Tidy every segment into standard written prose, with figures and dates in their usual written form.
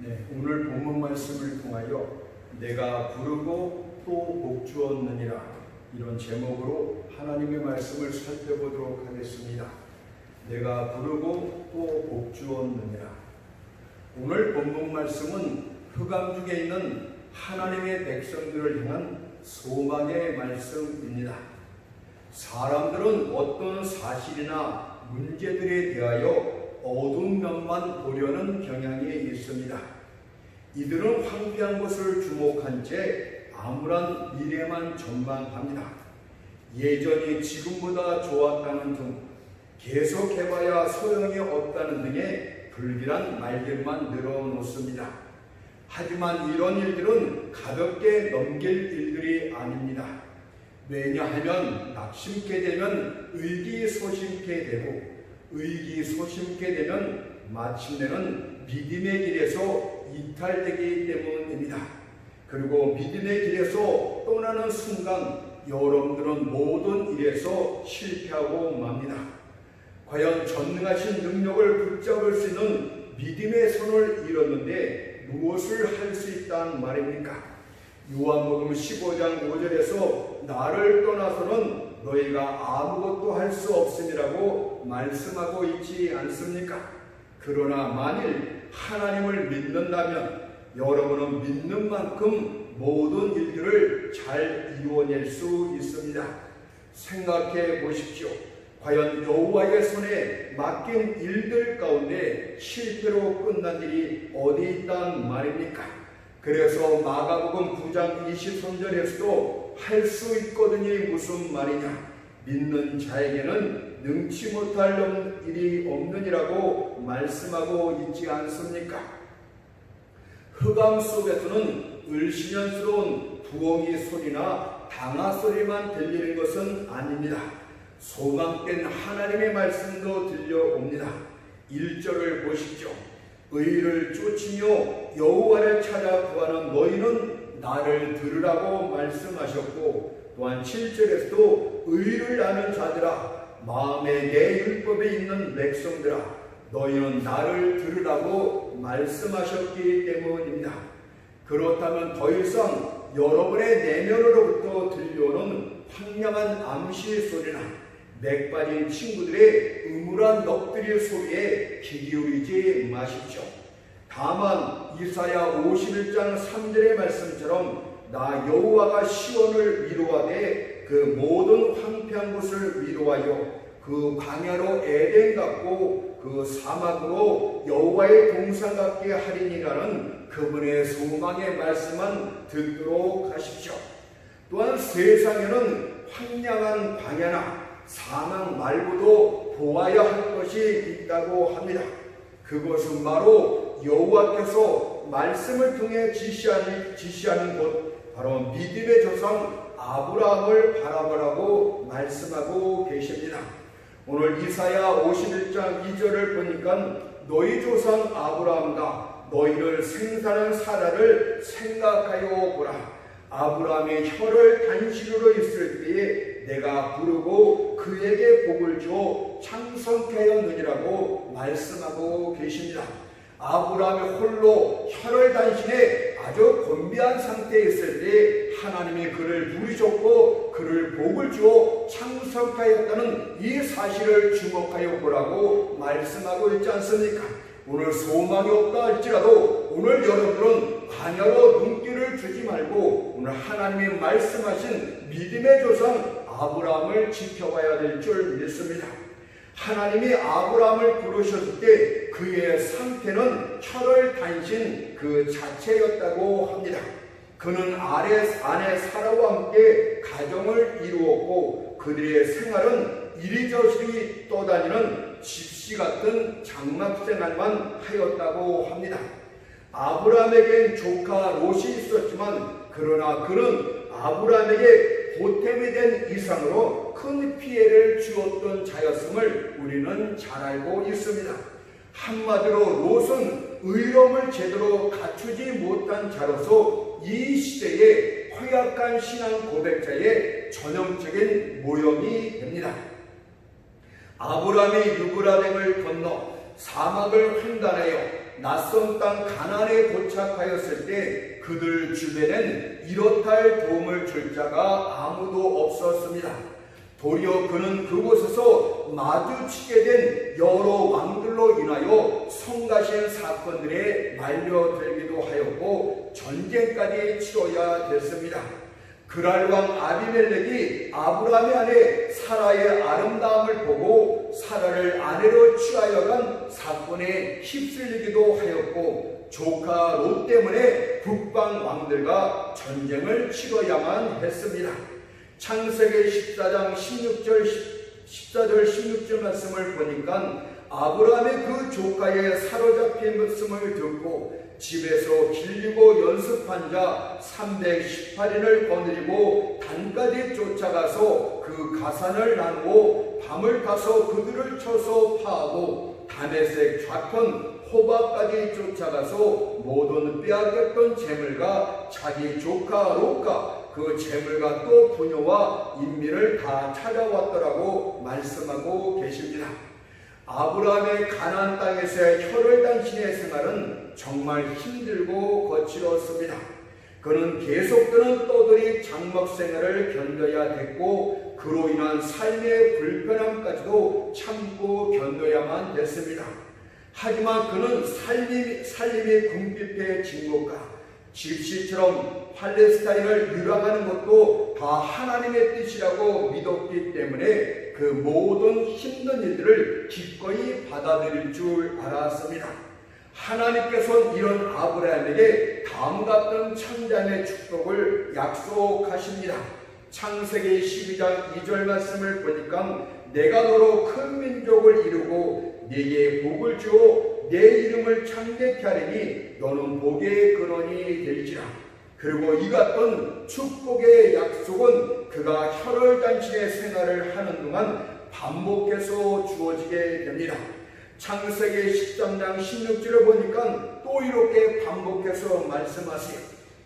네, 오늘 본문 말씀을 통하여 내가 부르고 또 복주었느니라, 이런 제목으로 하나님의 말씀을 살펴보도록 하겠습니다. 내가 부르고 또 복주었느니라. 오늘 본문 말씀은 흑암 중에 있는 하나님의 백성들을 향한 소망의 말씀입니다. 사람들은 어떤 사실이나 문제들에 대하여 어두운 면만 보려는 경향이 있습니다. 이들은 황폐한 것을 주목한 채 암울한 미래만 전망합니다. 예전이 지금보다 좋았다는 등, 계속해봐야 소용이 없다는 등의 불길한 말들만 늘어놓습니다. 하지만 이런 일들은 가볍게 넘길 일들이 아닙니다. 왜냐하면 낙심케 되면 의기소심케 되고, 의기소심케 되면 마침내는 믿음의 길에서 이탈되기 때문입니다. 그리고 믿음의 길에서 떠나는 순간 여러분들은 모든 일에서 실패하고 맙니다. 과연 전능하신 능력을 붙잡을 수 있는 믿음의 손을 잃었는데 무엇을 할 수 있단 말입니까? 요한복음 15장 5절에서 나를 떠나서는 너희가 아무것도 할 수 없음이라고 말씀하고 있지 않습니까? 그러나 만일 하나님을 믿는다면 여러분은 믿는 만큼 모든 일들을 잘 이루어낼 수 있습니다. 생각해 보십시오. 과연 여호와의 손에 맡긴 일들 가운데 실패로 끝난 일이 어디 있단 말입니까? 그래서 마가복음 9장 23절에서도 할 수 있거든이 무슨 말이냐? 믿는 자에게는 능치 못할 일이 없느니라고 말씀하고 있지 않습니까? 흑암 속에서는 을씨년스러운 부엉이 소리나 당화 소리만 들리는 것은 아닙니다. 소망된 하나님의 말씀도 들려옵니다. 1절을 보십시오. 의를 쫓으며 여호와를 찾아 구하는 너희는 나를 들으라고 말씀하셨고, 또한 7절에서도 의를 아는 자들아, 마음에 내 율법에 있는 백성들아, 너희는 나를 들으라고 말씀하셨기 때문입니다. 그렇다면 더 이상 여러분의 내면으로부터 들려오는 황량한 암시 소리나 맥 빠진 친구들의 음울한 넋두리 소리에 귀 기울이지 마십시오. 다만 이사야 51장 3절의 말씀처럼 나 여호와가 시온을 위로하되 그 모든 황폐한 곳을 위로하여 그 광야로 에덴 같고 그 사막으로 여호와의 동산 같게 하리니라는 그분의 소망의 말씀만 듣도록 하십시오. 또한 세상에는 황량한 광야나 사막 말고도 보아야 할 것이 있다고 합니다. 그것은 바로 여호와께서 말씀을 통해 지시하는 곳, 바로 믿음의 조상 아브라함을 바라보라고 말씀하고 계십니다. 오늘 이사야 51장 2절을 보니까 너희 조상 아브라함과 너희를 생산한 사라를 생각하여 보라. 아브라함의 혀를 단식으로 있을 때에 내가 부르고 그에게 복을 주어 창성케 하였느니라고 말씀하고 계십니다. 아브라함이 홀로 혀를 단신해 아주 곤비한 상태에 있을 때 하나님이 그를 부르셨고 그를 복을 주어 창성케 하였다는 이 사실을 주목하여 보라고 말씀하고 있지 않습니까? 오늘 소망이 없다 할지라도 오늘 여러분은 광야로 눈길을 주지 말고 오늘 하나님이 말씀하신 믿음의 조상 아브라함을 지켜봐야 될 줄 믿습니다. 하나님이 아브라함을 부르셨을 때 그의 상태는 혀를 단신 그 자체였다고 합니다. 그는 아내 사라와 함께 가정을 이루었고 그들의 생활은 이리저리 떠다니는 집시 같은 장막 생활만 하였다고 합니다. 아브라함에겐 조카 롯이 있었지만 그러나 그는 아브라함에게 보탬이 된 이상으로 큰 피해를 주었던 자였음을 우리는 잘 알고 있습니다. 한마디로 롯은 의로움을 제대로 갖추지 못한 자로서 이 시대의 허약한 신앙 고백자의 전형적인 모형이 됩니다. 아브라함이 유브라뎀을 건너 사막을 횡단하여 낯선 땅 가나안에 도착하였을 때 그들 주변엔 이렇다 할 도움을 줄 자가 아무도 없었습니다. 도리어 그는 그곳에서 마주치게 된 여러 왕들로 인하여 성가신 사건들에 말려들기도 하였고 전쟁까지 치러야 됐습니다. 그랄 왕 아비멜렉이 아브라함의 아내 사라의 아름다움을 보고 사라를 아내로 취하여 간 사건에 휩쓸리기도 하였고 조카 롯 때문에 북방 왕들과 전쟁을 치러야만 했습니다. 창세기 14장 14절 16절 말씀을 보니까 아브라함의 그 조카의 사로잡힌 말씀을 듣고 집에서 길리고 연습한 자 318인을 거느리고 단까지 쫓아가서 그 가산을 나누고 밤을 타서 그들을 쳐서 파하고 다메섹 좌편 호박까지 쫓아가서 모든 빼앗겼던 재물과 자기 조카 롯과 그 재물과 또 부녀와 인민을 다 찾아왔더라고 말씀하고 계십니다. 아브라함의 가나안 땅에서의 혈혈단신의 생활은 정말 힘들고 거칠었습니다. 그는 계속되는 떠돌이 장막 생활을 견뎌야 됐고 그로 인한 삶의 불편함까지도 참고 견뎌야만 됐습니다. 하지만 그는 살림이 궁핍해진 것과 집시처럼 팔레스타인을 유랑하는 것도 다 하나님의 뜻이라고 믿었기 때문에 그 모든 힘든 일들을 기꺼이 받아들일 줄 알았습니다. 하나님께서는 이런 아브라함에게 다음과 같은 천잠의 축복을 약속하십니다. 창세기 12장 2절 말씀을 보니까 내가 너로 큰 민족을 이루고 네게 복을 주어 내 이름을 창대케 하리니 너는 복의 근원이 될지라. 그리고 이 같은 축복의 약속은 그가 혈혈단신의 생활을 하는 동안 반복해서 주어지게 됩니다. 창세기 13장 16절을 보니까 또 이렇게 반복해서 말씀하세요.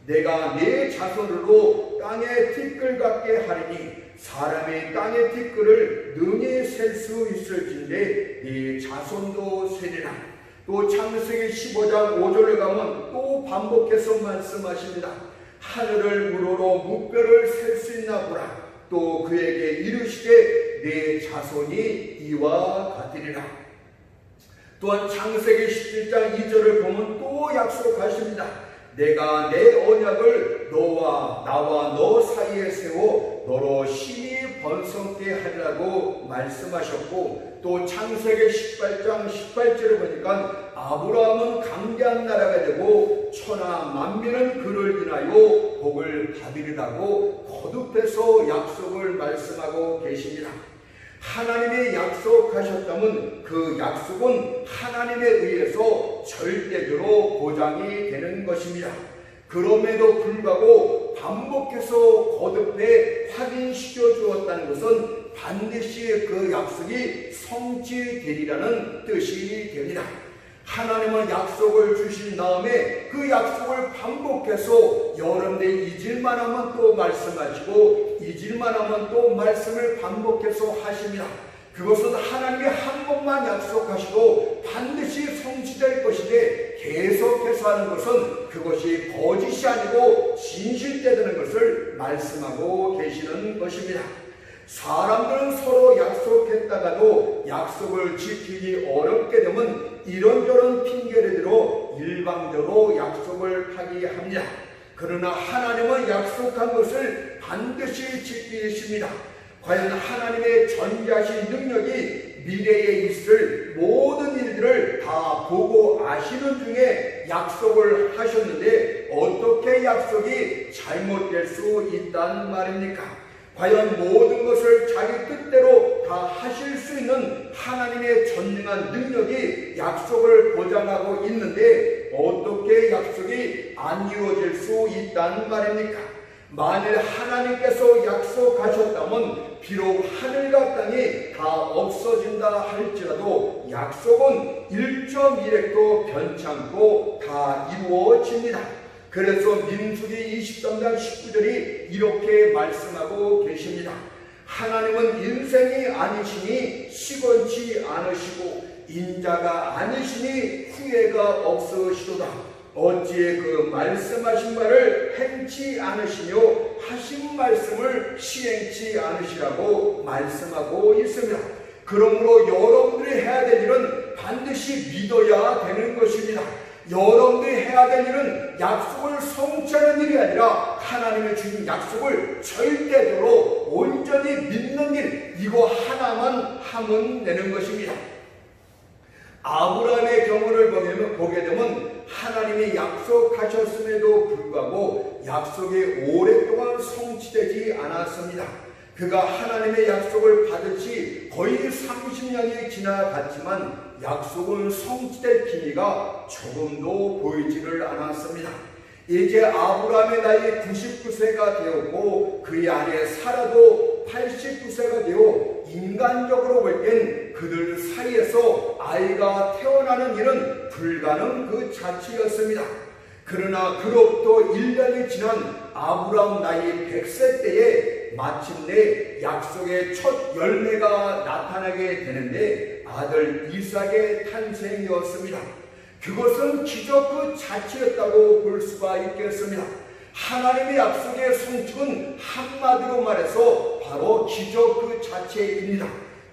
내가 네 자손으로 땅의 티끌 같게 하리니 사람이 땅의 티끌을 능히 셀 수 있을진데 네 자손도 세리라. 또 창세기 15장 5절에 가면 또 반복해서 말씀하십니다. 하늘을 무로로 묵별을 셀 수 있나 보라. 또 그에게 이르시되 네 자손이 이와 같으리라. 또한 창세기 17장 2절을 보면 또 약속하십니다. 내가 내 언약을 너와 나와 너 사이에 세워 너로 심히 번성케 하리라고 말씀하셨고 또 창세기 18장 18절을 보니까 아브라함은 강대한 나라가 되고 천하 만민은 그를 인하여 복을 받으리라고 거듭해서 약속을 말씀하고 계십니다. 하나님이 약속하셨다면 그 약속은 하나님에 의해서 절대적으로 보장이 되는 것입니다. 그럼에도 불구하고 반복해서 거듭해 확인시켜 주었다는 것은 반드시 그 약속이 성취되리라는 뜻이 됩니다. 하나님은 약속을 주신 다음에 그 약속을 반복해서 여러분들이 잊을만 하면 또 말씀하시고 잊을만 하면 또 말씀을 반복해서 하십니다. 그것은 하나님이 한 번만 약속하시고 반드시 성취될 것인데 계속해서 하는 것은 그것이 거짓이 아니고 진실되는 것을 말씀하고 계시는 것입니다. 사람들은 서로 약속했다가도 약속을 지키기 어렵게 되면 이런저런 핑계를 들어 일방적으로 약속을 파기합니다. 그러나 하나님은 약속한 것을 반드시 지키십니다. 과연 하나님의 전지하신 능력이 미래에 있을 모든 일들을 다 보고 아시는 중에 약속을 하셨는데 어떻게 약속이 잘못될 수 있단 말입니까? 과연 모든 것을 자기 뜻대로 다 하실 수 있는 하나님의 전능한 능력이 약속을 보장하고 있는데 어떻게 약속이 안 이루어질 수 있다는 말입니까? 만일 하나님께서 약속하셨다면 비록 하늘과 땅이 다 없어진다 할지라도 약속은 1.1획도 변치 않고 다 이루어집니다. 그래서 민수기 23장 19절이 이렇게 말씀하고 계십니다. 하나님은 인생이 아니시니 시건치 않으시고 인자가 아니시니 후회가 없으시도다. 어찌 그 말씀하신 바를 행치 않으시며 하신 말씀을 시행치 않으시라고 말씀하고 있습니다. 그러므로 여러분들이 해야 될 일은 반드시 믿어야 되는 것입니다. 여러분들이 해야 될 일은 약속을 성취하는 일이 아니라 하나님의 주신 약속을 절대적으로 온전히 믿는 일, 이거 하나만 하면 되는 것입니다. 아브라함의 경우를 보게 되면 하나님이 약속하셨음에도 불구하고 약속이 오랫동안 성취되지 않았습니다. 그가 하나님의 약속을 받은 지 거의 30년이 지나갔지만 약속은 성취될 기미가 조금도 보이지를 않았습니다. 이제 아브라함의 나이 99세가 되었고 그의 아내 사라도 89세가 되어 인간적으로 볼 땐 그들 사이에서 아이가 태어나는 일은 불가능 그 자체였습니다. 그러나 그로부터 1년이 지난 아브라함 나이 100세 때에 마침내 약속의 첫 열매가 나타나게 되는데 아들 이삭의 탄생이었습니다. 그것은 기적 그 자체였다고 볼 수가 있겠습니다. 하나님의 약속의 성취는 한마디로 말해서 바로 기적 그 자체입니다.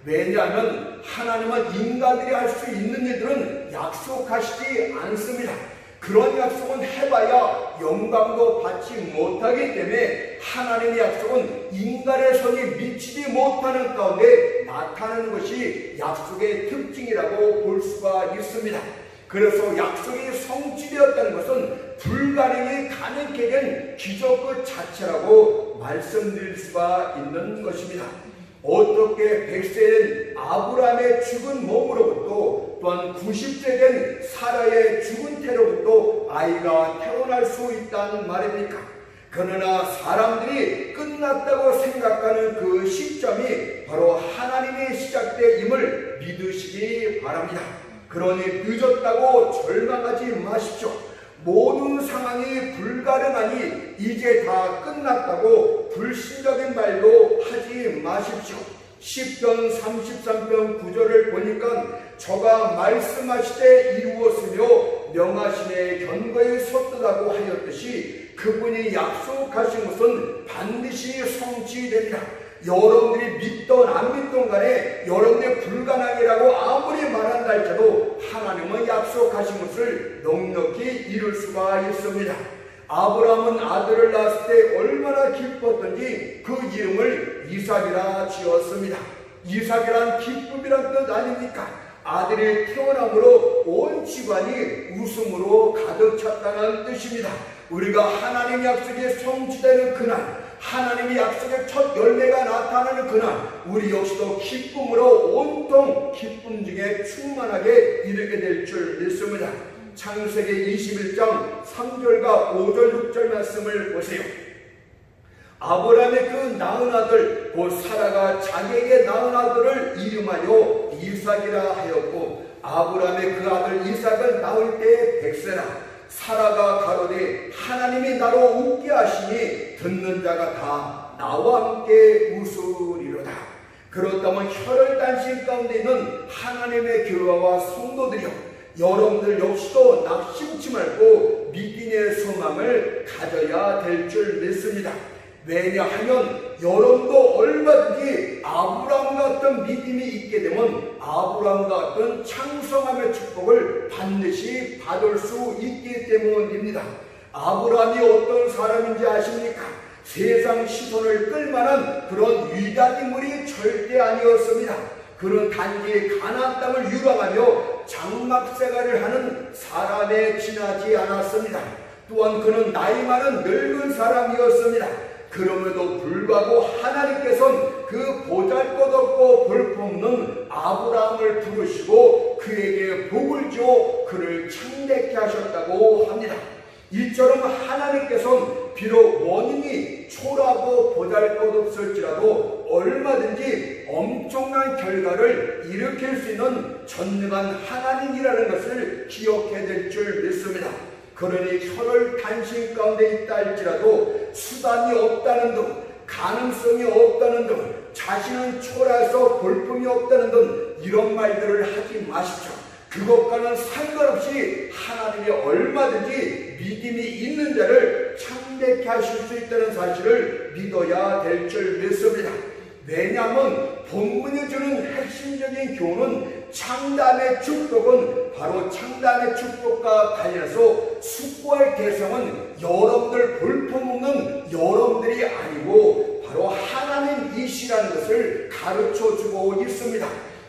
왜냐하면 하나님은 인간들이 할 수 있는 일들은 약속하시지 않습니다. 그런 약속은 해봐야 영광도 받지 못하기 때문에 하나님의 약속은 인간의 손이 미치지 못하는 가운데 나타나는 것이 약속의 특징이라고 볼 수가 있습니다. 그래서 약속이 성취되었다는 것은 불가능이 가능하게 된 기적 그 자체라고 말씀드릴 수가 있는 것입니다. 어떻게 100세 된 아브라함의 죽은 몸으로부터 또한 90세 된 사라의 죽은 태로부터 아이가 태어날 수 있다는 말입니까? 그러나 사람들이 끝났다고 생각하는 그 시점이 바로 하나님의 시작됨을 믿으시기 바랍니다. 그러니 늦었다고 절망하지 마십시오. 모든 상황이 불가능하니 이제 다 끝났다고 불신적인 말도 하지 마십시오. 시편 33편 9절을 보니까 저가 말씀하시되 이루었으며 명하심에 견고히 섰다고 하였듯이 그분이 약속하신 것은 반드시 성취됩니다. 여러분들이 믿던 안 믿던 간에 여러분의 불가능이라고 아무리 말한다 할지라도 하나님은 약속하신 것을 넉넉히 이룰 수가 있습니다. 아브라함은 아들을 낳았을 때 얼마나 기뻤던지 그 이름을 이삭이라 지었습니다. 이삭이란 기쁨이란 뜻 아닙니까? 아들이 태어남으로 온 집안이 웃음으로 가득 찼다는 뜻입니다. 우리가 하나님의 약속이 성취되는 그날, 하나님의 약속의 첫 열매가 나타나는 그날, 우리 역시도 기쁨으로 온통 기쁨 중에 충만하게 이르게 될 줄 믿습니다. 창세기 21장 3절과 5절 6절 말씀을 보세요. 아브라함의 그 낳은 아들 곧 사라가 자기에게 낳은 아들을 이름하여 이삭이라 하였고 아브라함의 그 아들 이삭을 낳을 때 100세라 사라가 가로되 하나님이 나로 웃게 하시니 듣는 자가 다 나와 함께 웃으리로다. 그렇다면 혈혈단신 가운데 있는 하나님의 교회와 성도들이여, 여러분들 역시도 낙심치 말고 믿음의 소망을 가져야 될 줄 믿습니다. 왜냐하면 여러분도 얼마든지 아브라함 같은 믿음이 있게 되면 아브라함 같은 창성함의 축복을 반드시 받을 수 있기 때문입니다. 아브라함이 어떤 사람인지 아십니까? 세상 시선을 끌만한 그런 위대한 인물이 절대 아니었습니다. 그는 단지 가나안 땅을 유랑하며 장막생활을 하는 사람에 지나지 않았습니다. 또한 그는 나이 많은 늙은 사람이었습니다. 그럼에도 불구하고 하나님께서는 그 보잘것없고 볼품없는 아브라함을 부르시고 그에게 복을 주어 그를 창대케 하셨다고 합니다. 이처럼 하나님께서는 비록 원인이 초라하고 보잘것없을지라도 얼마든지 엄청난 결과를 일으킬 수 있는 전능한 하나님이라는 것을 기억해야 될 줄 믿습니다. 그러니 혈혈단신 가운데 있다 할지라도 수단이 없다는 등 가능성이 없다는 등 자신은 초라해서 볼품이 없다는 등 이런 말들을 하지 마십시오. 그것과는 상관없이 하나님이 얼마든지 믿음이 있는 자를 창대케 하실 수 있다는 사실을 믿어야 될 줄 믿습니다. 왜냐하면 본문이 주는 핵심적인 교훈은 창담의 축복은 바로 창담의 축복과 관련해서 숙고할 대상은 여러분들 볼품없는 여러분들이 아니고 바로 하나님이시라는 것을 가르쳐주고 있습니다.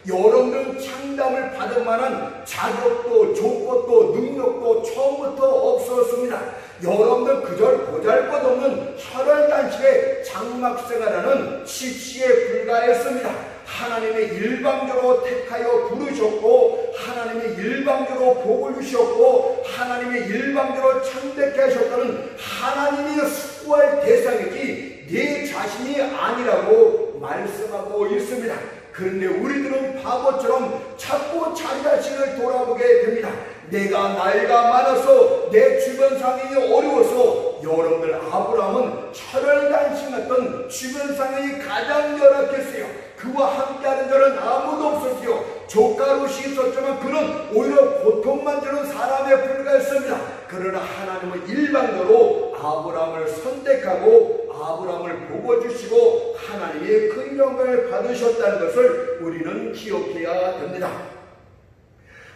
여러분들은 창담을 받을 만한 자격도 조건도 능력도 처음부터 없었습니다. 여러분들 그저 보잘것없는 혈혈단식의 장막생활하는 십시에 불과했습니다. 하나님이 일방적으로 택하여 부르셨고 하나님이 일방적으로 복을 주셨고 하나님이 일방적으로 창대케 하셨다는 하나님이 숙고할 대상이지 네 자신이 아니라고 말씀하고 있습니다. 그런데 우리들은 바보처럼 자꾸 자기 자신을 돌아보게 됩니다. 내가 나이가 많아서 내 주변 상황이 어려워서 여러분들 아브라함은 철혈단신 같은 주변 상황이 가장 열악했어요. 그와 함께하는 자는 아무도 없었어요. 조카롯이 있었지만 그는 오히려 고통만 주는 사람에 불과했습니다. 그러나 하나님은 일방적으로 아브라함을 선택하고 아브라함을 복어주시고 하나님의 큰 영광을 받으셨다는 것을 우리는 기억해야 됩니다.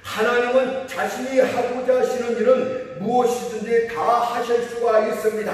하나님은 자신이 하고자 하시는 일은 무엇이든지 다 하실 수가 있습니다.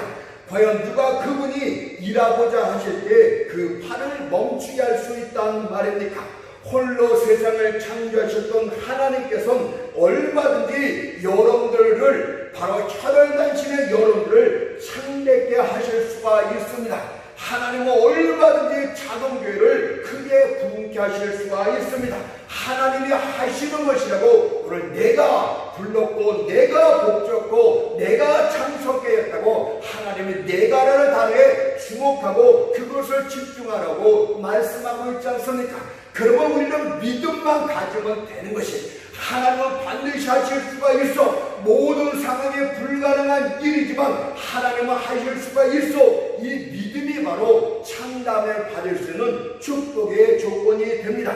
과연 누가 그분이 일하고자 하실 때 그 팔을 멈추게 할 수 있다는 말입니까? 홀로 세상을 창조하셨던 하나님께서는 얼마든지 여러분들을 바로 혈혈단신의 여러분들을 창대케 하실 수가 있습니다. 하나님은 얼마든지 작은 교회를 크게 부흥케 하실 수가 있습니다. 하나님이 하시는 것이라고 오늘 내가 불렀고 내가 복졌고 내가 참석케 했다고 하나님이 내가라는 단어에 주목하고 그것을 집중하라고 말씀하고 있지 않습니까? 그러면 우리는 믿음만 가지면 되는 것이 하나님은 반드시 하실 수가 있어. 모든 상황에 불가능한 일이지만 하나님은 하실 수가 있어. 이 믿음이 바로 창담을 받을 수 있는 축복의 조건이 됩니다.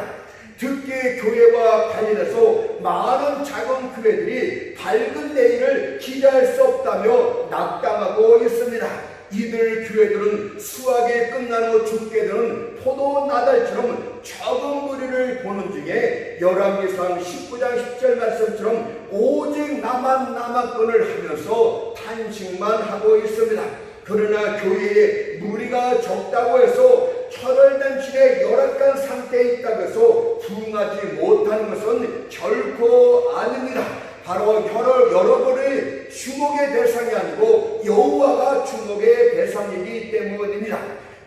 특히 교회와 관련해서 많은 작은 교회들이 밝은 내일을 기대할 수 없다며 낙담하고 있습니다. 이들 교회들은 수확이 끝난 후 죽게 되는 포도 나달처럼 적은 무리를 보는 중에 열왕기상 19장 10절 말씀처럼 오직 나만건을 하면서 탄식만 하고 있습니다. 그러나 교회에 무리가 적다고 해서 혈혈단신의 열악한 상태에 있다고 해서 부흥하지 못하는 것은 결코 아닙니다. 바로 여러분의 주목의 대상이 아니고 여호와가 주목의 대상이기 때문입니다.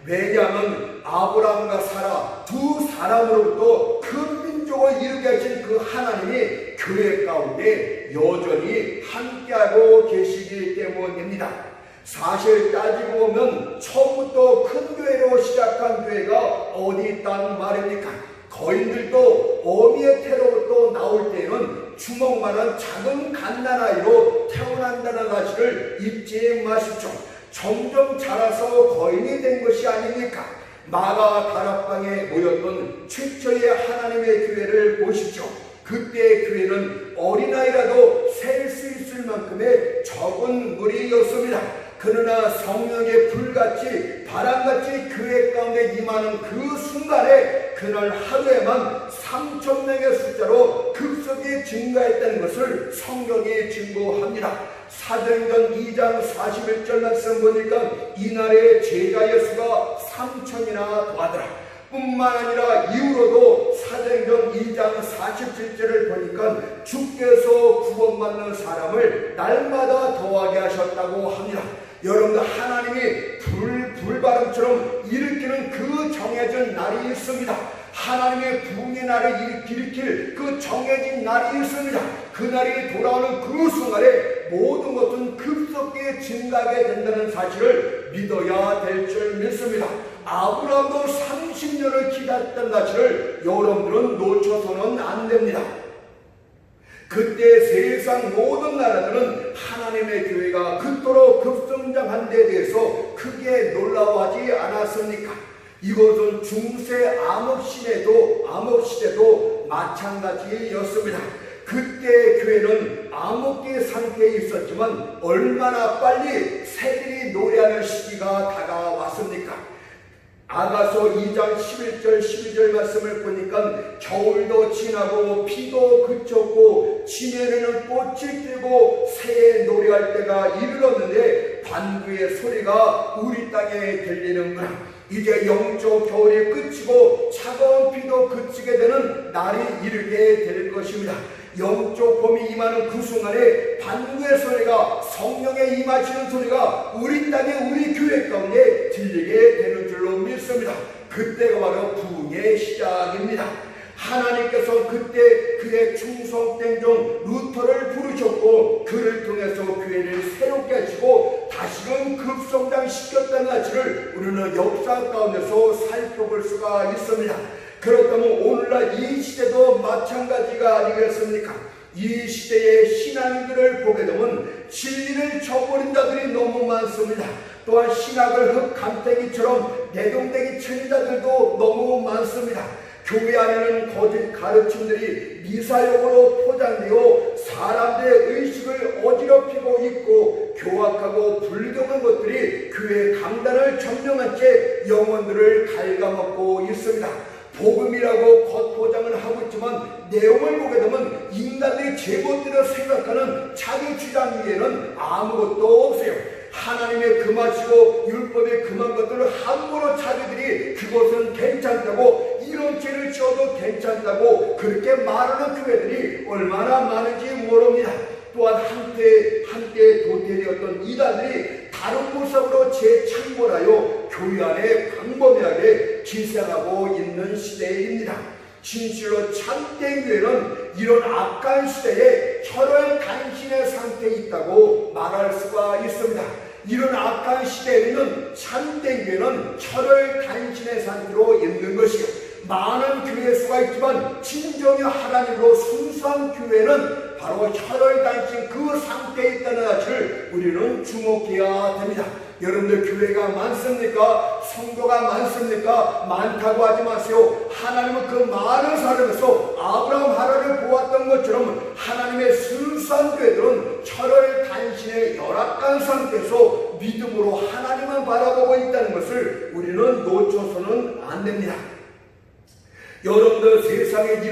왜냐하면 아브라함과 사라 두 사람으로부터 큰 민족을 이루게 하신 그 하나님이 교회 가운데 여전히 함께하고 계시기 때문입니다. 사실 따지고 보면 처음부터 큰 교회로 시작한 교회가 어디 있다는 말입니까? 거인들도 어미의 태로부터 나올 때는 주먹만한 작은 갓난아이로 태어난다는 사실을 잊지 마십시오. 점점 자라서 거인이 된 것이 아닙니까? 마가 다락방에 모였던 최초의 하나님의 교회를 보십시오. 그때의 교회는 어린아이라도 셀 수 있을 만큼의 적은 무리였습니다. 그러나 성령의 불같이 바람같이 교회 가운데 임하는 그 순간에 그날 하루에만 3,000명의 숫자로 급속히 증가했다는 것을 성경이 증거합니다. 사도행전 2장 41절 말씀 보니까 이날의 제자의 수가 3,000이나 더하더라. 뿐만 아니라 이후로도 사도행전 2장 47절을 보니까 주께서 구원받는 사람을 날마다 더하게 하셨다고 합니다. 여러분들 하나님이 불바람처럼 일으키는 그 정해진 날이 있습니다. 하나님의 부흥의 날을 일으킬 그 정해진 날이 있습니다. 그 날이 돌아오는 그 순간에 모든 것은 급속히 증가하게 된다는 사실을 믿어야 될 줄 믿습니다. 아브라함도 30년을 기다렸던 사실을 여러분들은 놓쳐서는 안 됩니다. 그때 세상 모든 나라들은 하나님의 교회가 그토록 급성장한 데 대해서 크게 놀라워하지 않았습니까? 이것은 중세 암흑시대도 마찬가지였습니다. 그때 교회는 암흑기 상태에 있었지만 얼마나 빨리 새들이 노래하는 시기가 다가왔습니까? 아가서 2장 11절 12절 말씀을 보니까 겨울도 지나고 비도 그쳤고 지면에는 꽃이 피고 새의 노래할 때가 이르렀는데 반구의 소리가 우리 땅에 들리는구나. 이제 영적 겨울이 그치고 차가운 비도 그치게 되는 날이 이르게 될 것입니다. 영적 봄이 임하는 그 순간에 반구의 소리가, 성령의 임하시는 소리가 우리 땅에, 우리 교회 가운데 들리게 되는 줄로 믿습니다. 그때가 바로 부흥의 시작입니다. 하나님께서 그때 그의 충성된 종 루터를 부르셨고 그를 통해서 교회를 새롭게 하시고 다시금 급성장시켰다는 사실을 우리는 역사 가운데서 살펴볼 수가 있습니다. 그렇다면 오늘날 이 시대도 마찬가지가 아니겠습니까? 이 시대의 신앙인들을 보게 되면 진리를 저버린 자들이 너무 많습니다. 또한 신학을 흙감태기처럼 내동댕이 치는 자들도 너무 많습니다. 교회 안에는 거짓 가르침들이 미사용으로 포장되어 사람들의 의식을 어지럽히고 있고 교악하고 불경한 것들이 교회 강단을 점령한 채 영혼들을 갉아먹고 있습니다. 복음이라고 겉포장을 하고 있지만 내용을 보게 되면 인간들이 제멋대로 생각하는 자기 주장 위에는 아무것도 없어요. 하나님의 금하시고 율법의 금한 것들을 함부로 자기들이 그것은 괜찮다고, 이런 죄를 지어도 괜찮다고 그렇게 말하는 교회들이 얼마나 많은지 모릅니다. 또한 한때 도태되었던 이단들이 다른 모습으로 재창궐하여 교회 안에 광범위하게 기생하고 있는 시대입니다. 진실로 참된 교회는 이런 악한 시대에 혈혈단신의 상태에 있다고 말할 수가 있습니다. 이런 악한 시대에는 참된 교회는 혈혈단신의 상태로 있는 것이요, 많은 교회 수가 있지만 진정의 하나님으로 순수한 교회는 바로 혈혈단신 그 상태에 있다는 사실을 우리는 주목해야 됩니다. 여러분들 교회가 많습니까? 성도가 많습니까? 많다고 하지 마세요. 하나님은 그 많은 사람에서 아브라함 하나를 보았던 것처럼 하나님의 순수한 교회들은 혈혈단신의 열악한 상태에서 믿음으로 하나님만 바라보고 있다는 것을 우리는 놓쳐서는 안 됩니다. 여러분들 세상에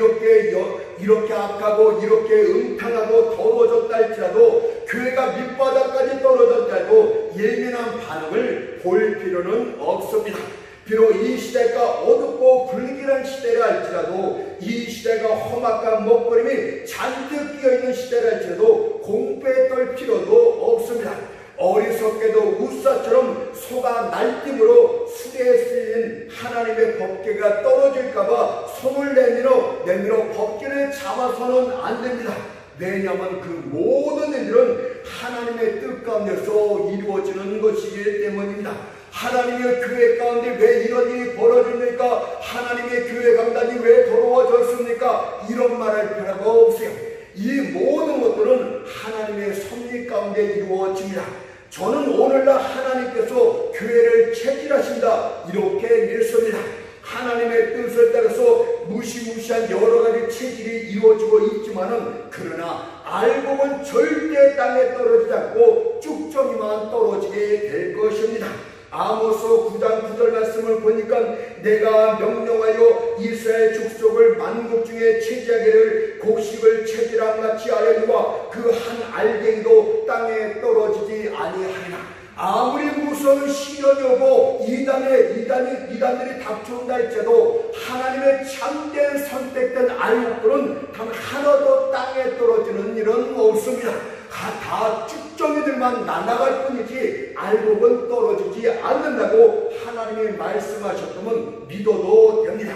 이렇게 악하고 이렇게 음탕하고 더러워졌다 할지라도, 교회가 밑바닥까지 떨어졌다 해도 예민한 반응을 볼 필요는 없습니다. 비록 이 시대가 어둡고 불길한 시대라 할지라도, 이 시대가 험악한 먹거림이 잔뜩 끼어있는 시대라 할지라도 공포에 떨 필요도 없습니다. 어리석게도 우사처럼 소가 날뛰므로 수레에 쓰인 하나님의 법궤가 떨어질까봐 손을 내밀어 법궤를 잡아서는 안 됩니다. 왜냐하면 그 모든 일들은 하나님의 뜻 가운데서 이루어지는 것이기 때문입니다. 하나님의 교회 가운데 왜 이런 일이 벌어집니까? 하나님의 교회 강단이 왜 더러워졌습니까? 이런 말할 필요가 없어요. 이 모든 것들은 하나님의 섭리 가운데 이루어집니다. 저는 오늘날 하나님께서 교회를 체질하신다 이렇게 믿습니다. 하나님의 뜻을 따라서 무시무시한 여러 가지 체질이 이루어지고 있지만은, 그러나 알고 보면 절대 땅에 떨어지지 않고 쭉정이만 떨어지게 될 것입니다. 아모스 9장 9절 말씀을 보니까 내가 명령하여 이스라엘 족속을 만국 중에 체지하기를 곡식을 체질한 같이 하려니와 그 한 알갱이도 땅에 떨어지지 아니하리라. 아무리 무서운 시련이 오고 이단들이 닥쳐온다 할지라도 하나님의 참된 선택된 알곡들은 단 하나도 땅에 떨어지는 일은 없습니다. 다 쭉정이들만 날아갈 뿐이지 알곡은 떨어지지 않는다고 하나님이 말씀하셨다면 믿어도 됩니다.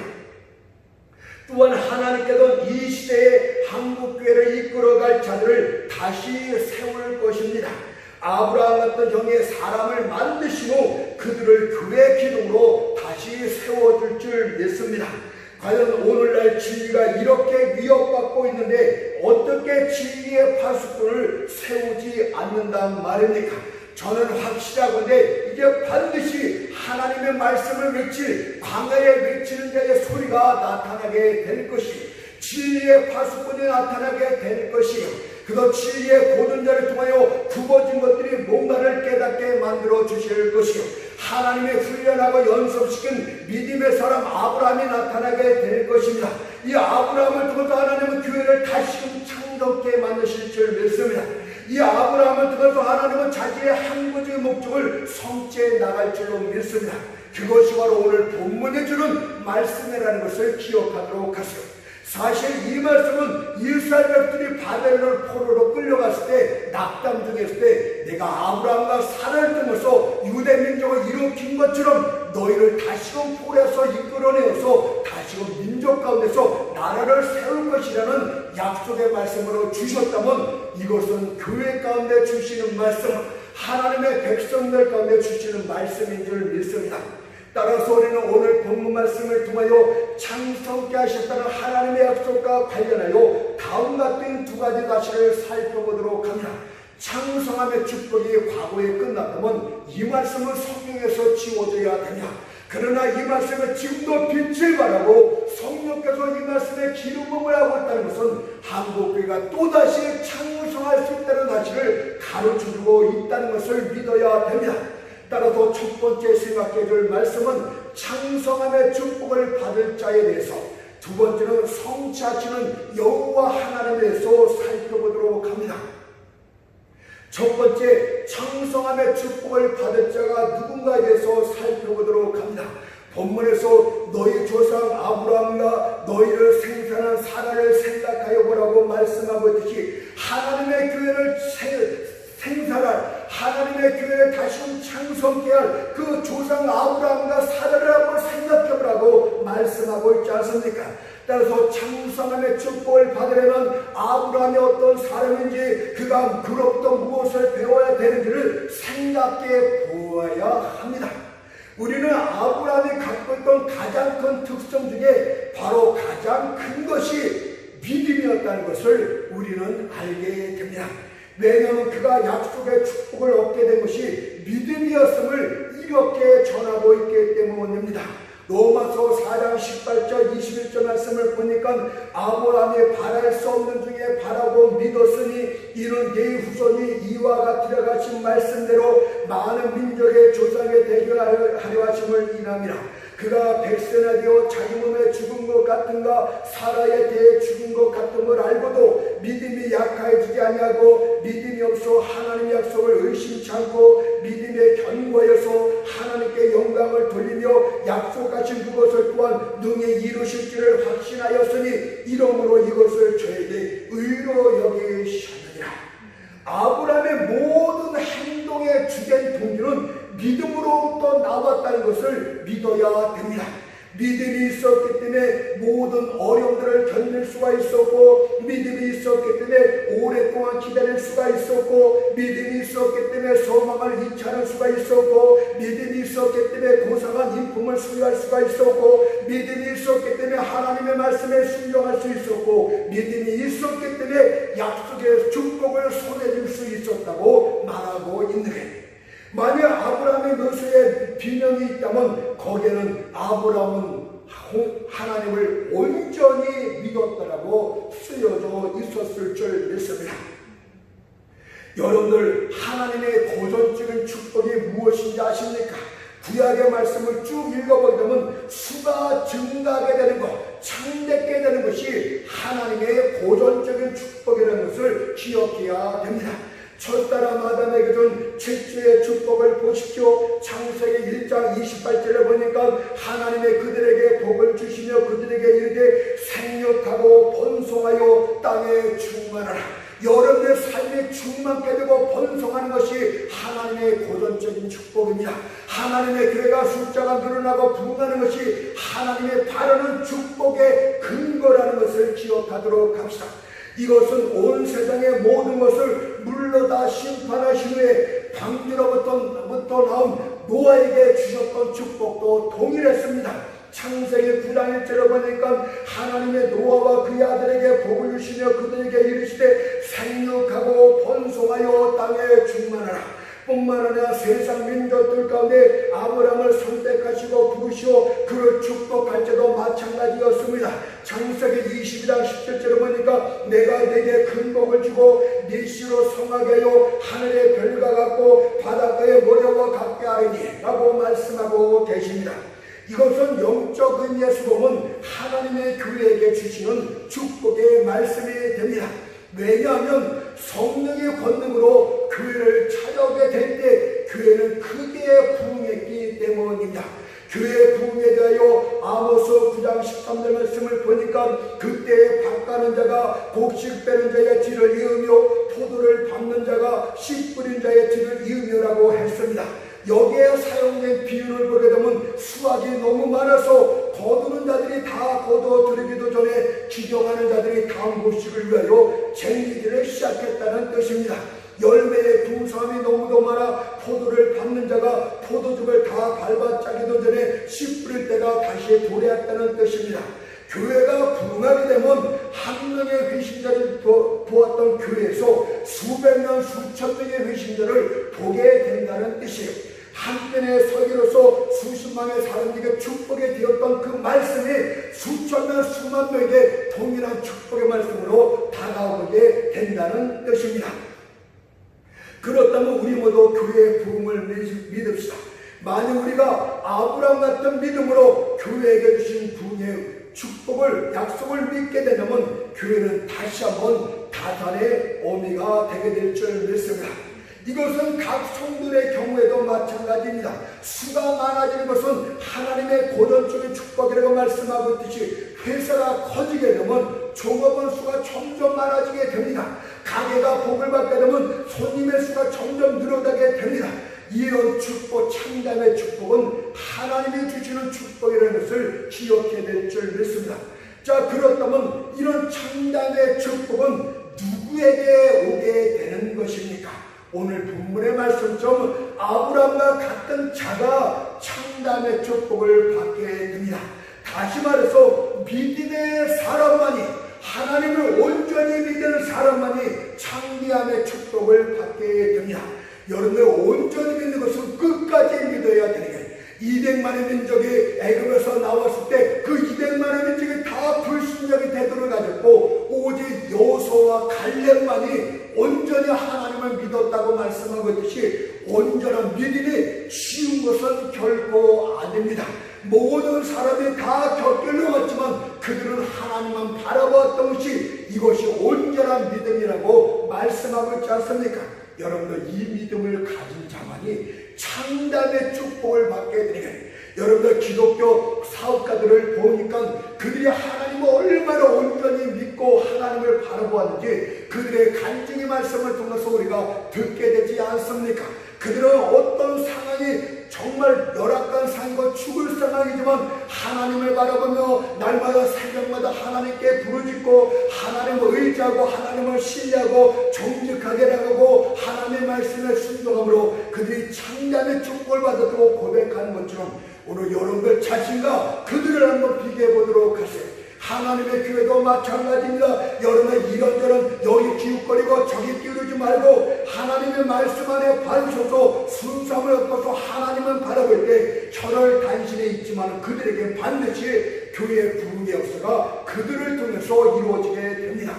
또한 하나님께서는 이 시대에 한국교회를 이끌어갈 자들을 다시 세울 것입니다. 아브라함 같은 형의 사람을 만드신 후 그들을 교회 기둥으로 다시 세워줄 줄 믿습니다. 과연 오늘날 진리가 이렇게 위협받고 있는데 어떻게 진리의 파수꾼을 세우지 않는단 말입니까? 저는 확실하건대 이게 반드시 하나님의 말씀을 외칠, 광야에 외치는 자의 소리가 나타나게 될 것이, 진리의 파수꾼이 나타나게 될 것이요, 그도 진리의 고전자를 통하여 굽어진 것들이 뭔가를 깨닫게 만들어 주실 것이요, 하나님의 훈련하고 연습시킨 믿음의 사람 아브라함이 나타나게 될 것입니다. 이 아브라함을 통해서 하나님은 교회를 다시금 창조케 만드실 줄 믿습니다. 이 아브라함을 통해서 하나님은 자기의 한 가지 목적을 성취해 나갈 줄로 믿습니다. 그것이 바로 오늘 본문에 주는 말씀이라는 것을 기억하도록 하세요. 사실 이 말씀은 이스라엘 백성들이 바벨론 포로로 끌려갔을 때, 낙담중했을 때 내가 아브라함과 사라를 통해서 유대 민족을 일으킨 것처럼 너희를 다시금 포로에서 이끌어내어서 다시금 민족 가운데서 나라를 세울 것이라는 약속의 말씀으로 주셨다면, 이것은 교회 가운데 주시는 말씀, 하나님의 백성들 가운데 주시는 말씀인 줄 믿습니다. 따라서 우리는 오늘 본문 말씀을 통하여 창성케 하셨다는 하나님의 약속과 관련하여 다음 같은 두 가지 사실을 살펴보도록 합니다. 창성함의 축복이 과거에 끝났다면 이 말씀은 성경에서 지워져야 됩니다. 그러나 이 말씀을 지금도 빛을 발하고 성령께서 이 말씀에 기름 부음을 하고 있다는 것은 한국교회가 또다시 창성할 수 있다는 사실을 가르쳐주고 있다는 것을 믿어야 됩니다. 따라서 첫 번째 생각해 줄 말씀은 창성함의 축복을 받을 자에 대해서, 두 번째는 성취하시는 여호와 하나님에 대해서 살펴보도록 합니다. 첫 번째, 창성함의 축복을 받을 자가 누군가에 대해서 살펴보도록 합니다. 본문에서 너희 조상 아브라함과 너희를 생산한 사라를 생각하여 보라고 말씀하고 있듯이, 하나님의 교회를 생산할, 하나님의 교회를 다시 창성케 할 그 조상 아브라함과 사라를 한번 생각해보라고 말씀하고 있지 않습니까? 따라서 창성함의 축복을 받으려면 아브라함이 어떤 사람인지, 그가 그로부터 무엇을 배워야 되는지를 생각해 보아야 합니다. 우리는 아브라함이 갖고 있던 가장 큰 특성 중에 바로 가장 큰 것이 믿음이었다는 것을 우리는 알게 됩니다. 왜냐하면 그가 약속의 축복을 얻게 된 것이 믿음이었음을 이렇게 전하고 있기 때문입니다. 로마서 4장 18절 21절 말씀을 보니까, 아브라함이 바랄 수 없는 중에 바라고 믿었으니 이는 네 후손이 이와 같으라 하신 말씀대로 많은 민족의 조상이 되게 하려 하심을 인함이라. 그가 백세나 되어 자기 몸에 죽은 것 같은가 사라에 대해 죽은 것 같은 걸 알고도 믿음이 약해지지 아니하고 믿음이 없어 하나님 약속을 의심치 않고 믿음에 견고하여서 하나님께 영광을 돌리며 약속하신 그것을 또한 능히 이루실 줄을 확신하였으니 이러므로 이것을 저에게 의로 여기셨느니라. 아브라함의 모든 행동의 주된 동기는 믿음으로부터 나왔다는 것을 믿어야 됩니다. 믿음이 있었기 때문에 모든 어려움들을 견딜 수가 있었고, 믿음이 있었기 때문에 오랫동안 기다릴 수가 있었고, 믿음이 있었기 때문에 소망을 잃지 않을 수가 있었고, 믿음이 있었기 때문에 고상한 인품을 수여할 수가 있었고, 믿음이 있었기 때문에 하나님의 말씀에 순종할 수 있었고, 믿음이 있었기 때문에 약속의 축복을 손에 쥘 수 있었다고 말하고 있는 거예요. 만약 아브라함의 묘수에 비명이 있다면 거기에는 아브라함은 하나님을 온전히 믿었다라고 쓰여져 있었을 줄 믿습니다. 여러분들, 하나님의 고전적인 축복이 무엇인지 아십니까? 구약의 말씀을 쭉 읽어보게 되면 수가 증가하게 되는 것, 창대게 되는 것이 하나님의 고전적인 축복이라는 것을 기억해야 됩니다. 첫사람 아담에게 준 최초의 축복을 보십시오. 창세기 1장 28절에 보니까 하나님의 그들에게 복을 주시며 그들에게 이르되 생육하고 번성하여 땅에 충만하라. 여러분의 삶이 충만케 되고 번성하는 것이 하나님의 고전적인 축복입니다. 하나님의 교회가 숫자가 늘어나고 부흥하는 것이 하나님의 바라는 축복의 근거라는 것을 기억하도록 합시다. 이것은 온 세상의 모든 것을 물러다 심판하신 후에 방주로부터 나온 노아에게 주셨던 축복도 동일했습니다. 창세기 9장 1절에 보니까 하나님의 노아와 그의 아들에게 복을 주시며 그들에게 이르시되 생육하고 번성하여 땅에 충만하라. 뿐만 아니라 세상 민족들 가운데 아브라함을 선택하시고 부르시고 그를 축복할 때도 마찬가지였습니다. 창세기 22장 17절에 보니까 내가 네게 큰 복을 주고 네 씨로 성하게 하여 하늘의 별과 같고 바닷가의 모래와 같게 하리니 라고 말씀하고 계십니다. 이것은 영적 의미에서 보면 하나님의 교회에게 주시는 축복의 말씀이 됩니다. 왜냐하면 성령의 권능으로 교회를 찾아오게 될 때 교회는 크게 부흥했기 때문입니다. 교회의 부흥에 대하여 아모스 9장 13절 말씀을 보니까 그때 밭가는 자가 곡식 빼는 자의 뒤를 이으며 포도를 밟는 자가 씨 뿌린 자의 뒤를 이으며라고 했습니다. 여기에 사용된 비유를 보게 되면 수확이 너무 많아서 거두는 자들이 다 거두어들이기도 전에 기경하는 자들이 다음 곡식을 위하여 쟁기기를 시작했다는 뜻입니다. 열매의 풍성함이 너무도 많아 포도를 밟는 자가 포도즙을 다 밟아 짜기도 전에 씨 뿌릴 때가 다시 도래했다는 뜻입니다. 교회가 부흥하게 되면 한 명의 회심자를 보았던 교회에서 수백 명 수천 명의 회심자를 보게 된다는 뜻이에요. 한편의 설교로서 수십만의 사람들에게 축복이 되었던 그 말씀이 수천 명 수만 명에게 동일한 축복의 말씀으로 다가오게 된다는 뜻입니다. 그렇다면 우리 모두 교회의 부흥을 믿읍시다. 만약 우리가 아브라함 같은 믿음으로 교회에게 주신 부흥의 축복을 약속을 믿게 되면 교회는 다시 한번 다산의 어미가 되게 될 줄 믿습니다. 이것은 각 성도의 경우에도 마찬가지입니다. 수가 많아지는 것은 하나님의 고전적인 축복이라고 말씀하고 있듯이 회사가 커지게 되면 종업원 수가 점점 많아지게 됩니다. 가게가 복을 받게 되면 손님의 수가 점점 늘어나게 됩니다. 이런 축복, 창담의 축복은 하나님이 주시는 축복이라는 것을 기억해야 될 줄 믿습니다. 자, 그렇다면 이런 창담의 축복은 누구에게 오게 되는 것입니까? 오늘 본문의 말씀처럼 아브라함과 같은 자가 창담의 축복을 받게 됩니다. 다시 말해서 믿음의 사람만이, 하나님을 온전히 믿는 사람만이 창대함의 축복을 받게 됩니다. 여러분들 온전히 믿는 것은 끝까지 믿어야 되는 거예요. 200만의 민족이 애굽에서 나왔을 때 그 200만의 민족이 다 불신령이 되도록 가졌고 오직 여호수아와 갈렙만이 온전히 하나님을 믿었다고 말씀하고 있듯이 온전한 믿음이 쉬운 것은 결코 아닙니다. 모든 사람이 다 곁길로 갔지만 그들은 하나님만 바라보았던 것이 이것이 온전한 믿음이라고 말씀하고 있지 않습니까? 여러분들 이 믿음을 가진 자만이 창담의 축복을 받게 되는, 여러분들 기독교 사업가들을 보니까 그들이 하나님을 얼마나 온전히 믿고 하나님을 바라보았는지 그들의 간증의 말씀을 통해서 우리가 듣게 되지 않습니까? 그들은 어떤 상황이 정말 열악한 상황이고 죽을 상황이지만 하나님을 바라보며 날마다 새벽마다 하나님께 부르짖고 하나님을 의지하고 하나님을 신뢰하고 정직하게 나가고 하나님의 말씀에 순종함으로 그들이 창담의 축복을 받았다고 고백하는 것처럼 오늘 여러분들 자신과 그들을 한번 비교해 보도록 하세요. 하나님의 교회도 마찬가지입니다. 여러분 이런저런 여기 기웃거리고 저기 기울이지 말고 하나님의 말씀 안에 발서서 순수함을 얻고서 하나님을 바라볼 때 혈을 단신에 있지만 그들에게 반드시 교회의 부흥의 역사가 그들을 통해서 이루어지게 됩니다.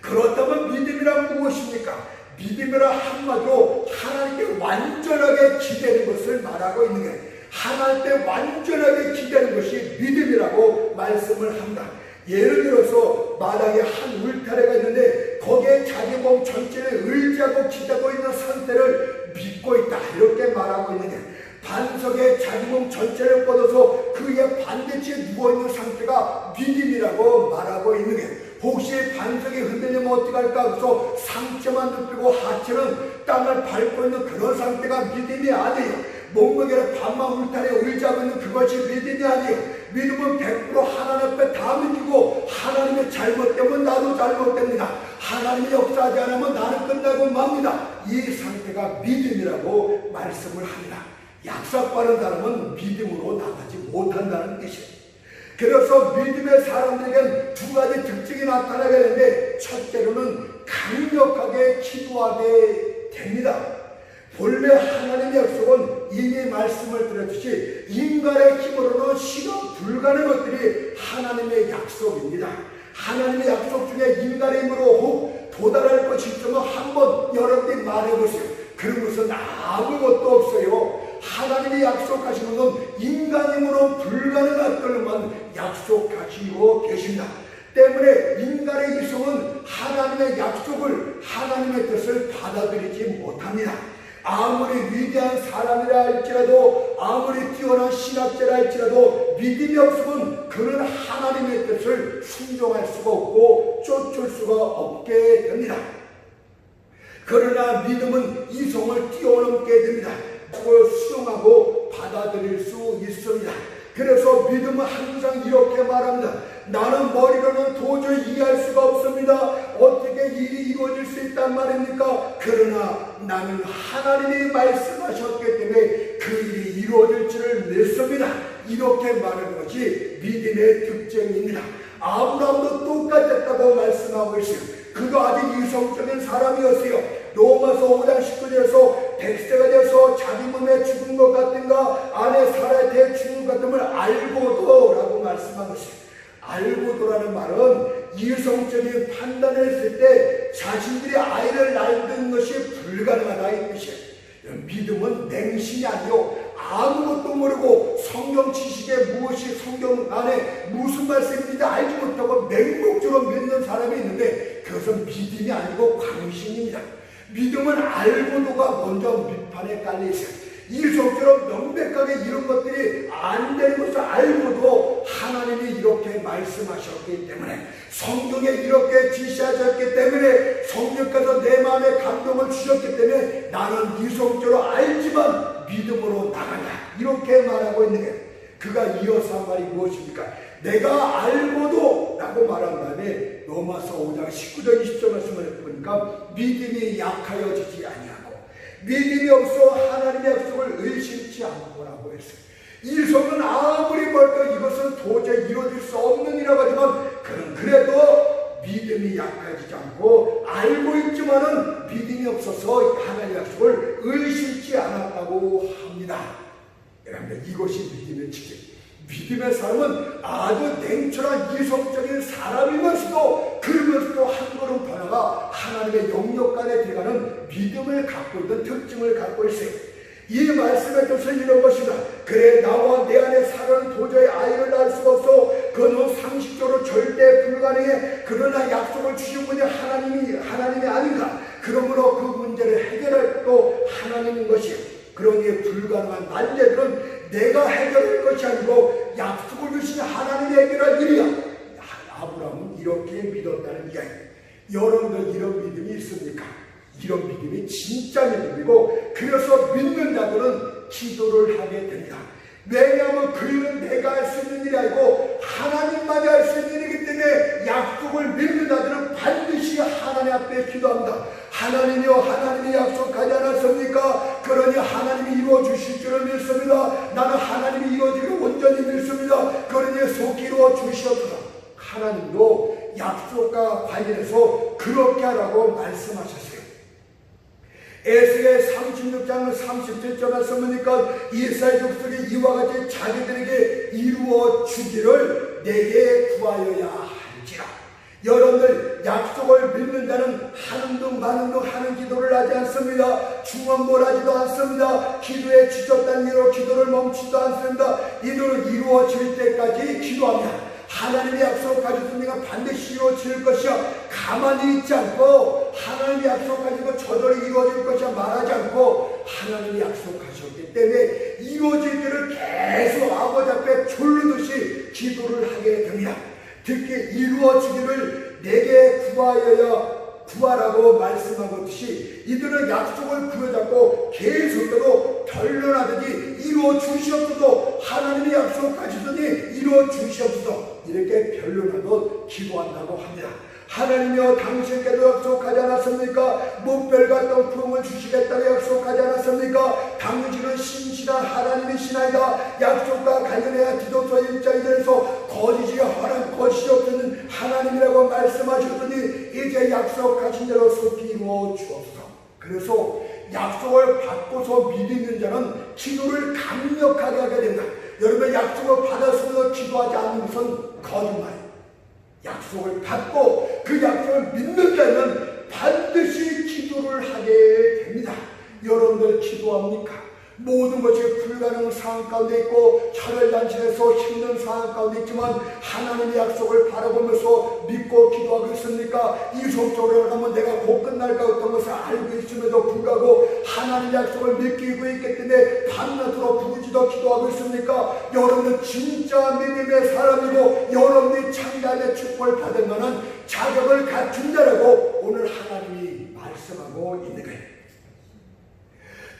그렇다면 믿음이란 무엇입니까? 믿음이란 한마디로 하나님께 완전하게 기대는 것을 말하고 있는 거예요. 하나님께 완전하게 기대는 것이 믿음이라고 말씀을 합니다. 예를 들어서 마당에 한 울타리가 있는데 거기에 자기 몸 전체를 의지하고 기대고 있는 상태를 믿고 있다, 이렇게 말하고 있는 게, 반석에 자기 몸 전체를 뻗어서 그 위에 반드시 누워있는 상태가 믿음이라고 말하고 있는 게, 혹시 반석이 흔들리면 어떡할까 해서 상체만 눕히고 하체는 땅을 밟고 있는 그런 상태가 믿음이 아니에요. 몸무게를 반만 울타리에 의지하고 있는 그것이 믿음이 아니에요. 믿음은 100% 하나님 앞에 다 믿고 하나님의 잘못되면 나도 잘못됩니다. 하나님이 역사하지 않으면 나는 끝나고 맙니다. 이 상태가 믿음이라고 말씀을 합니다. 약삭빠른 사람은 믿음으로 나가지 못한다는 뜻이에요. 그래서 믿음의 사람들에겐 두 가지 특징이 나타나게 되는데, 첫째로는 강력하게 기도하게 됩니다. 본래 하나님의 약속은 이미 말씀을 드렸듯이 인간의 힘으로는 실현 불가능한 것들이 하나님의 약속입니다. 하나님의 약속 중에 인간의 힘으로 혹 도달할 것이 있으면 한번 여러분들이 말해보세요. 그런 것은 아무것도 없어요. 하나님이 약속하신 것은 인간 힘으로 불가능한 것들만 약속하시고 계십니다. 때문에 인간의 이성은 하나님의 약속을, 하나님의 뜻을 받아들이지 못합니다. 아무리 위대한 사람이라 할지라도, 아무리 뛰어난 신학자라 할지라도 믿음이 없으면 그는 하나님의 뜻을 순종할 수가 없고 쫓을 수가 없게 됩니다. 그러나 믿음은 이성을 뛰어넘게 됩니다. 그걸 수용하고 받아들일 수 있습니다. 그래서 믿음은 항상 이렇게 말합니다. 나는 머리로는 도저히 이해할 수가 없습니다. 어떻게 일이 이루어질 수 있단 말입니까? 그러나 나는 하나님이 말씀하셨기 때문에 그 일이 이루어질 줄을 믿습니다. 이렇게 말하는 것이 믿음의 특징입니다. 아브라함도 똑같았다고 말씀하고 있어요. 그도 아직 이성적인 사람이었어요. 로마서 5장 19절에서 백세가 되어서 자기 몸에 죽은 것 같은가, 아내 사라한테 죽은 것 같음을 알고도 라고 말씀한 것이에요. 알고도라는 말은 이성적인 판단을 했을 때 자신들이 아이를 낳는 것이 불가능하다 이 뜻이에요. 믿음은 맹신이 아니요, 아무것도 모르고 성경 지식에 무엇이 성경 안에 무슨 말씀인지 알지 못하고 맹목적으로 믿는 사람이 있는데 그것은 믿음이 아니고 광신입니다. 믿음은 알고도가 먼저 밑판에 깔려 있어요. 이성처럼 명백하게 이런 것들이 안 되는 것을 알고도 하나님이 이렇게 말씀하셨기 때문에, 성경에 이렇게 지시하셨기 때문에, 성령께서 내 마음에 감동을 주셨기 때문에 나는 이성적으로 알지만 믿음으로 나간다, 이렇게 말하고 있는 게, 그가 이어서 한 말이 무엇입니까? 내가 알고도 라고 말한 다음에 로마서 5장 19절 20절 말씀을 보니까 믿음이 약하여지지 아니하고 믿음이 없어 하나님의 약속을 의심치 않고라고 했어요. 이성은 아무리 벌도 이것은 도저히 이루어질 수 없는 일이라고 하지만 그는 그래도 믿음이 약해지지 않고 알고 있지만은 믿음이 없어서 하나님의 약속을 의심치 않았다고 합니다. 여러분, 이것이 믿음의 지식. 믿음의 사람은 아주 냉철한 이성적인 사람이면서도 그러면서도 한 걸음 더 나가 하나님의 영역간에 들어가는 믿음을 갖고 있는 특징을 갖고 있어요. 이 말씀의 뜻은 이런 것입니다. 그래, 나와 내 안에 사람은 도저히 아이를 낳을 수가 없어. 그는 상식적으로 절대 불가능해. 그러나 약속을 주신 분이 하나님이 아닌가. 그러므로 그 문제를 해결할 것도 하나님인 것이에요. 그러기에 불가능한 난제들은 내가 해결할 것이 아니고 약속을 주신 하나님이 해결할 일이야. 아브라함은 이렇게 믿었다는 이야기예요. 여러분들 이런 믿음이 있습니까? 이런 믿음이 진짜 믿음이고, 그래서 믿는 자들은 기도를 하게 됩니다. 왜냐하면 그 일은 내가 할 수 있는 일이 아니고 하나님만이 할 수 있는 일이기 때문에 약속을 믿는 자들은 반드시 하나님 앞에 기도합니다. 하나님이여, 하나님이 약속하지 않았습니까? 그러니 하나님이 이루어 주실 줄을 믿습니다. 나는 하나님이 이루어지기를 온전히 믿습니다. 그러니 속 이루어 주시옵소서. 하나님도 약속과 관련해서 그렇게 하라고 말씀하셨어요. 에스겔 36장 37절 말씀하니까 이스라엘 족속이 이와 같이 자기들에게 이루어 주기를 내게 구하여야 할지라. 여러분들, 약속을 믿는 자는 하는 둥 마는 둥 하는 기도를 하지 않습니다. 중언부언하지도 않습니다. 기도에 지쳤다는 이유로 기도를 멈추지도 않습니다. 이들은 이루어질 때까지 기도합니다. 하나님의 약속하셨으니까 반드시 이루어질 것이야. 가만히 있지 않고 하나님의 약속하시고 저절로 이루어질 것이야 말하지 않고 하나님이 약속하셨기 때문에 이루어질 때를 계속 아버지 앞에 졸르듯이 기도를 하게 됩니다. 특히 이루어지기를 내게 구하라고 말씀한 것이 이들은 약속을 부여잡고 계속해서 변론하듯이 이루어 주시옵소서, 하나님이 약속하시더니 이루어 주시옵소서, 이렇게 변론하듯 기도한다고 합니다. 하나님이여, 당신께도 약속하지 않았습니까? 목별 같은 부흥을 주시겠다고 약속하지 않았습니까? 당신은 신실한 하나님이시나이다. 약속과 관련해야 디도서 1장 1절에서 거짓이 허락 거짓이 없는 하나님이라고 말씀하셨더니 이제 약속하신 대로 속히 이루어 주옵소서. 그래서 약속을 받고서 믿는 자는 기도를 강력하게 하게 된다. 여러분, 약속을 받았으면서 기도하지 않는 것은 거짓말이에요. 약속을 받고 그 약속을 믿는 자는 반드시 기도를 하게 됩니다. 여러분들 기도합니까? 모든 것이 불가능한 상황 가운데 있고 혈혈단신에서 힘든 상황 가운데 있지만 하나님의 약속을 바라보면서 믿고 기도하고 있습니까? 이성적으로 가면 내가 곧 끝날까 어떤 것을 알고 있음에도 불구하고 하나님의 약속을 믿고 있기 때문에 밤낮으로 부르짖어 기도하고 있습니까? 여러분은 진짜 믿음의 사람이고 여러분이 창자의 축복을 받을 만한 자격을 갖춘 자라고 오늘 하나님이 말씀하고 있는 거예요.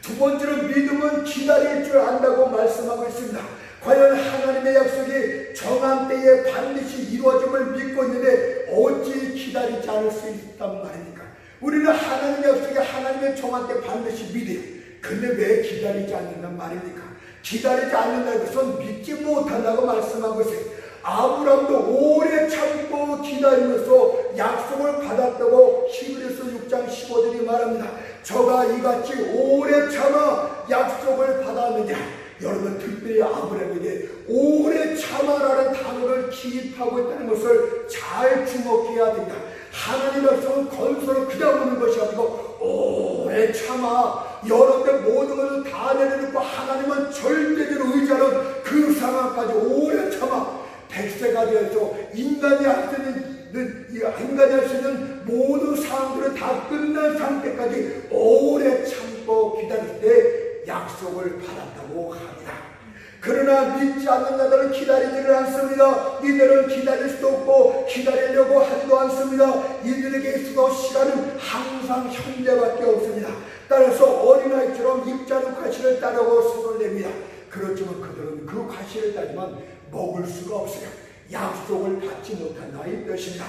두 번째로 믿음은 기다릴 줄 안다고 말씀하고 있습니다. 과연 하나님의 약속이 정한 때에 반드시 이루어짐을 믿고 있는데 어찌 기다리지 않을 수 있단 말입니까? 우리는 하나님의 약속이 하나님의 정한 때 반드시 믿어요. 근데 왜 기다리지 않는단 말입니까? 기다리지 않는다는 것은 믿지 못한다고 말씀하고 있어요. 아브라함도 오래 참고 기다리면서 약속을 받았다고 히브리서 6장 15절이 말합니다. 저가 이같이 오래 참아 약속을 받았느냐. 여러분, 특별히 아브라함에게 오래 참아라는 단어를 기입하고 있다는 것을 잘 주목해야 됩니다. 하나님의 약속은 건설을 그냥 오는 것이 아니고 오래 참아 여러분의 모든 것을 다 내려놓고 하나님은 절대적으로 의지하는 그 상황까지 오래 참아 100세가 되어서 인간이 할 수 있는 모든 상황들을 다 끝난 상태까지 오래 참고 기다릴 때 약속을 받았다고 합니다. 그러나 믿지 않는 자들은 기다리지를 않습니다. 이들은 기다릴 수도 없고 기다리려고 하지도 않습니다. 이들에게 있어도 시간은 항상 현재밖에 없습니다. 따라서 어린아이처럼 입자는 과실을 따르고 손을 냅니다. 그렇지만 그들은 그 과실을 따지만 먹을 수가 없어요. 약속을 받지 못한다 이 뜻입니다.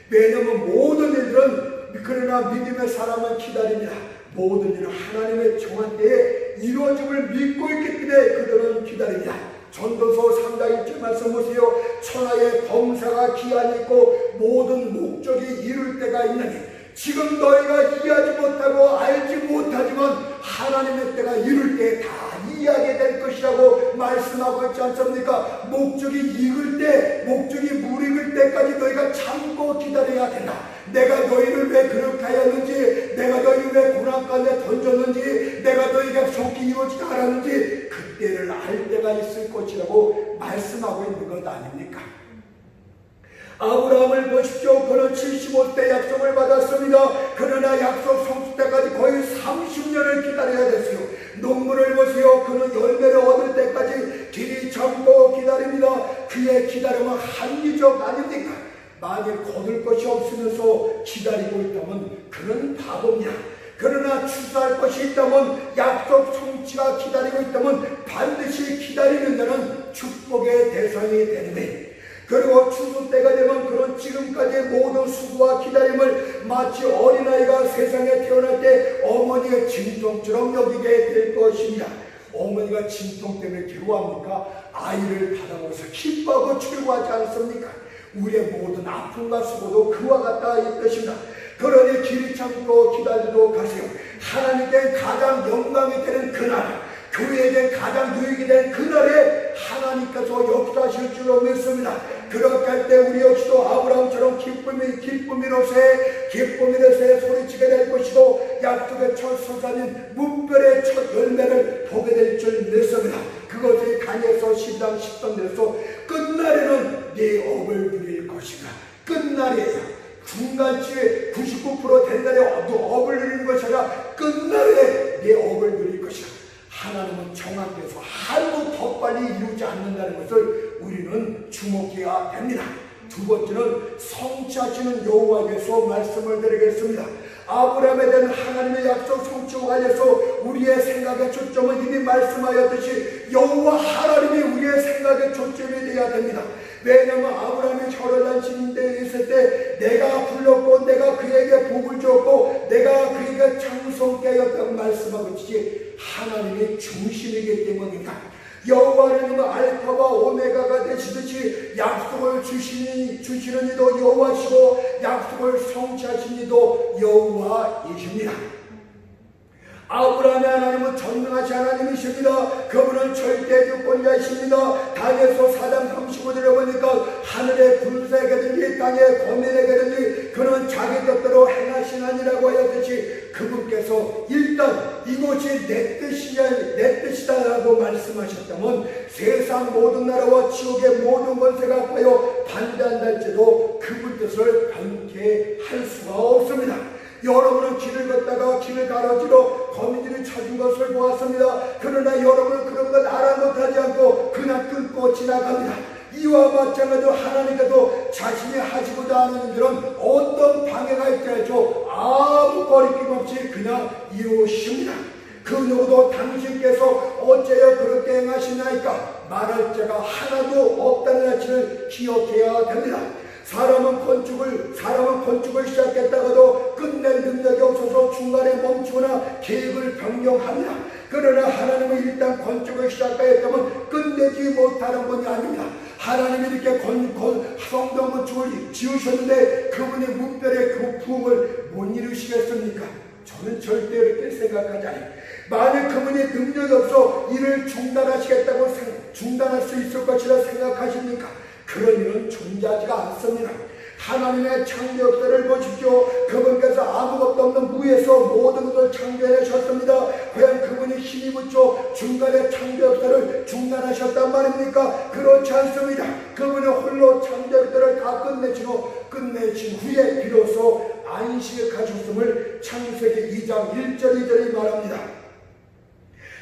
왜냐하면 모든 일들은 그러나 믿음의 사람은 기다립니다. 모든 일은 하나님의 정한 때에 이루어짐을 믿고 있기 때문에 그들은 기다립니다. 전도서 3장 1절 말씀 보세요. 천하의 범사가 기한이 있고 모든 목적이 이룰 때가 있나니 지금 너희가 이해하지 못하고 알지 못하지만 하나님의 때가 이룰 때 다 이해하게 될 것이라고 말씀하고 있지 않습니까? 목적이 익을 때, 목적이 무익을 때까지 너희가 참고 기다려야 된다. 내가 너희를 왜 그렇게 하였는지, 내가 너희를 왜 고난 가운데 던졌는지, 내가 너희가 속히 이루어지지 않았는지 그때를 알 때가 있을 것이라고 말씀하고 있는 것 아닙니까? 아브라함을 보십시오. 그는 75대 약속을 받았습니다. 그러나 약속 성취 때까지 거의 30년을 기다려야 됐어요. 농부를 보세요. 그는 열매를 얻을 때까지 길이 참고 기다립니다. 그의 기다림은 합리적 아닙니까? 만일 거둘 것이 없으면서 기다리고 있다면 그는 바보입니다. 그러나 추수할 것이 있다면 약속 성취가 기다리고 있다면 반드시 기다리는 자는 축복의 대상이 되는 거예요. 그리고 추수 때가 되면 그런 지금까지의 모든 수고와 기다림을 마치 어린아이가 세상에 태어날 때 어머니의 진통처럼 여기게 될 것입니다. 어머니가 진통 때문에 괴로워합니까? 아이를 받아보면서 기뻐하고 즐거워하지 않습니까? 우리의 모든 아픔과 수고도 그와 같다 이 뜻입니다. 그러니 길이 참고 기다리도록 하세요. 하나님께 가장 영광이 되는 그날, 교회에게 가장 유익이 된 그날에 하나님께서 역사하실 줄로 믿습니다. 그렇게 할 때 우리 역시도 아브라함처럼 기쁨이로새 소리치게 될 것이고 약속의 첫 소산인 문별의 첫 열매를 보게 될 줄 믿습니다. 그것이 다니엘서 10장 10절에서 끝날에는 네 업을 누릴 것이다. 끝날이에요. 중간치에 99% 된 날에 업을 누리는 것이 아니라 끝날에 네 업을 누릴 것이다. 하나님은 정확해서 하루도 더 빨리 이루지 않는다는 것을 우리는 주목해야 됩니다. 두 번째는 성취하시는 여호와께서 말씀을 드리겠습니다. 아브라함에 대한 하나님의 약속 성취와 관련해서 우리의 생각의 초점은 이미 말씀하였듯이 여호와 하나님이 우리의 생각의 초점이 되어야 됩니다. 왜냐하면 아브라함이 혈혈단신인데 있을 때 내가 불렀고 내가 그에게 복을 주었고 내가 그에게 창성케 하였다고 말씀하고 있듯이 하나님이 중심이기 때문입니다. 여호와 하나님은 알파와 오메가가 되시듯이 약속을 주시는 이도 여호와시고 약속을 성취하신 이도 여호와이십니다. 아브라함의 하나님은 전능하신 하나님이십니다. 그분은 절대 주권자이십니다. 다니엘서 4장 35절에 보니까 하늘의 군사에게든지 땅의 거민에게든지 그는 자기 뜻대로 행하신 아니라고 하였듯이 그분께서 일단 이곳이 내 뜻이다라고 말씀하셨다면 세상 모든 나라와 지옥의 모든 권세가 합하여 반대한다 할지라도 그분 뜻을 변케 할 수가 없습니다. 여러분은 길을 걷다가 길을 가로지러 거민들이 쳐준 것을 보았습니다. 그러나 여러분은 그런 것 알아 못하지 않고 그냥 끊고 지나갑니다. 이와 마찬가지로 하나님께도 자신이 하시고자 하는 일은 어떤 방해가 있더라도 아무 거리낌 없이 그냥 이루십니다. 그 누구도 당신께서 어째여 그렇게 행하시나이까 말할 자가 하나도 없다는 사실을 기억해야 됩니다. 사람은 건축을 시작했다가도 끝낼 능력이 없어서 중간에 멈추거나 계획을 변경합니다. 그러나 하나님은 일단 건축을 시작하였다면 끝내지 못하는 분이 아닙니다. 하나님이 이렇게 성전 건축을 지으셨는데 그분이 문별의 그 부흥을 못 이루시겠습니까? 저는 절대 이렇게 생각하지 않아요. 만약 그분이 능력이 없어 일을 중단할 수 있을 것이라 생각하십니까? 그런 일은 존재하지가 않습니다. 하나님의 창조 역사를 보십시오. 그분께서 아무것도 없는 무에서 모든 것을 창조해내셨습니다. 과연 그분이 힘이 붙여 중간에 창조 역사를 중단하셨단 말입니까? 그렇지 않습니다. 그분이 홀로 창조 역사를 다 끝내신 후에 비로소 안식을 가졌음을 창세기 2장 1절 2절이 말합니다.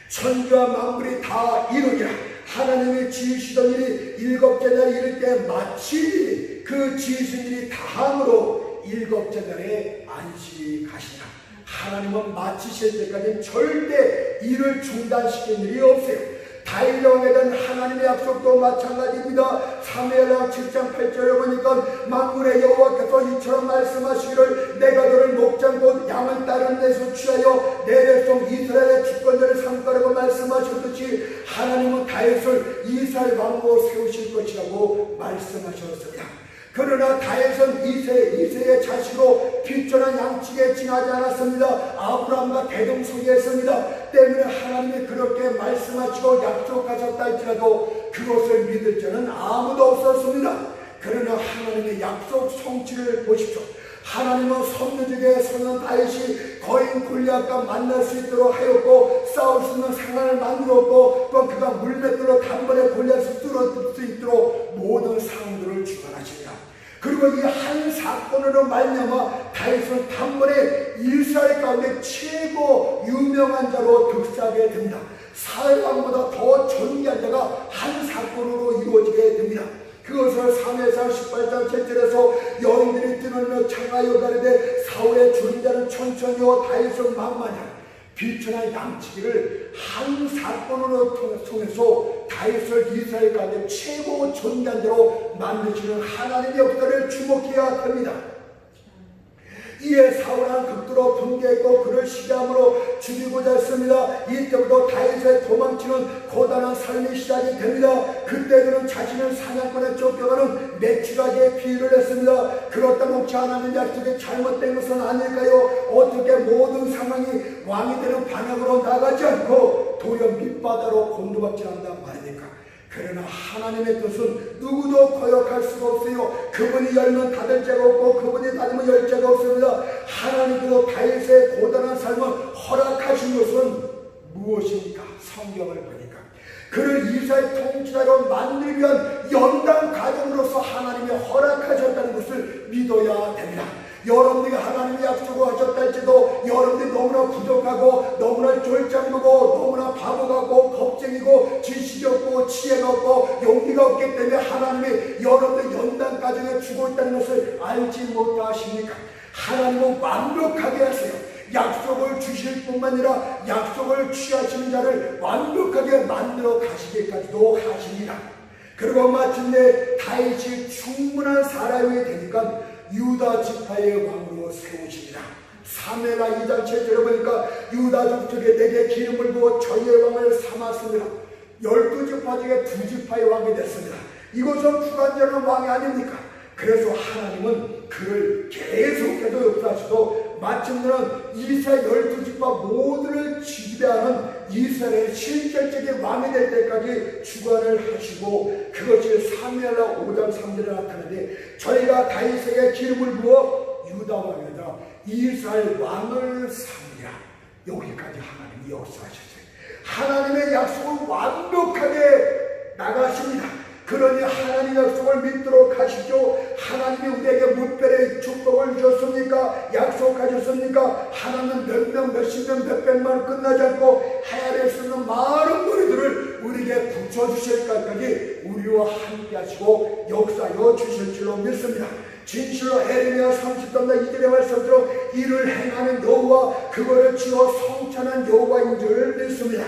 천지와 만물이 다 이루니라. 하나님이 지으시던 일이 일곱째 날에 이를 때 마치 그 지으신 일이 다함으로 일곱째 날에 안식하시라. 하나님은 마치실 때까지 절대 일을 중단시킨 일이 없어요. 다윗 왕에 대한 하나님의 약속도 마찬가지입니다. 사무엘하 7장 8절에 보니까 만군의 여호와께서 이처럼 말씀하시기를 내가 너를 목장 곧 양을 따르는 데서 취하여 내 백성 이스라엘의 주권자를 삼가라고 말씀하셨듯이 하나님은 다윗을 이스라엘 왕으로 세우실 것이라고 말씀하셨습니다. 그러나 다윗은 이새의 자식으로 뒷전한 양측에 지나지 않았습니다. 아브라함과 대동소이했습니다. 때문에 하나님이 그렇게 말씀하시고 약속하셨다 할지라도 그것을 믿을 자는 아무도 없었습니다. 그러나 하나님의 약속 성취를 보십시오. 하나님은 선유적에 서는 다윗이 거인 골리앗과 만날 수 있도록 하였고 싸울 수 있는 상황을 만들었고 또 그가 물맷돌로 단번에 골리앗을 뚫을 수 있도록 모든 상황들을 주관하십니다. 그리고 이 한 사건으로 말미암아 다윗은 단번에 이스라엘 가운데 최고 유명한 자로 득세하게 됩니다. 사울왕보다 더 존귀한 자가 한 사건으로 이루어지게 됩니다. 그것을 사무엘상 18장 7절에서 여인들이 뛰놀며 창하여 가르되 사울의 존자는 천천히요 다윗은 만만하라. 비천한 양치기를 한 사건으로 통해서 다윗을 이스라엘 가운데 최고 존귀한 자로 만드시는 하나님의 역사를 주목해야 됩니다. 이에 사울은 극도로 분개했고 그를 시기함으로 죽이고자 했습니다. 이때부터 다윗의 도망치는 고단한 삶이 시작이 됩니다. 그때 그는 자신을 사냥꾼에 쫓겨가는 매출하게 비유를 했습니다. 그렇다면 혹시 하나님 약속이 잘못된 것은 아닐까요? 어떻게 모든 상황이 왕이 되는 방향으로 나가지 않고 도리어 밑바다로 곤두박질 한단 말입니까? 그러나 하나님의 뜻은 누구도 거역할 수가 없어요. 그분이 열면 닫을 자가 없고 그분이 닫으면 열 자가 없습니다. 하나님께서 다윗의 고단한 삶을 허락하신 것은 무엇입니까? 성경을 보니까 그를 이스라엘 통치자로 만들기 위한 연단 과정으로서 하나님이 허락하셨다는 것을 믿어야 됩니다. 여러분들이 하나님이 약속을 하셨다 할지도 여러분들이 너무나 부족하고 너무나 쫄짱이고 너무나 바보 같고 겁쟁이고 지식이 없고 지혜가 없고 용기가 없기 때문에 하나님이 여러분들 연단 과정에 주고 있다는 것을 알지 못하십니까? 하나님은 완벽하게 하세요. 약속을 주실 뿐만 아니라 약속을 취하시는 자를 완벽하게 만들어 가시기까지도 하십니다. 그리고 마침내 다윗이 충분한 사람이 되니까 유다 지파의 왕으로 세우십니다. 사무엘하 2장 7절에 보니까 유다 족속에 내게 기름을 부어 저희의 왕을 삼았습니다. 12지파 중에 2지파의 왕이 됐습니다. 이것은 주관자는 왕이 아닙니까? 그래서 하나님은 그를 계속해서 역사하시고 마침내는 이스라엘 12지파 이웃과 모두를 지배하는 이스라엘의 실질적인 왕이 될 때까지 주관을 하시고, 그것이 사무엘하 5장 3절에 나타나는데, 저희가 다윗에게 기름을 부어 유다 왕에다 이스라엘 왕을 삼으랴. 여기까지 하나님이 역사하셨어요. 하나님의 약속을 완벽하게 나가십니다. 그러니 하나님의 약속을 믿도록 하시죠. 하나님이 우리에게 무별의 축복을 주셨습니까? 약속하셨습니까? 하나님은 몇 명, 몇십 명, 몇백만 끝나지 않고 헤아릴 수 있는 많은 머리들을 우리에게 붙여주실 것까지 우리와 함께 하시고 역사여 주실 줄로 믿습니다. 진실로 에레미야 30장 2절의 말씀대로 이를 행하는 여호와, 그거를 지어 성찬한 여호와인 줄 믿습니다.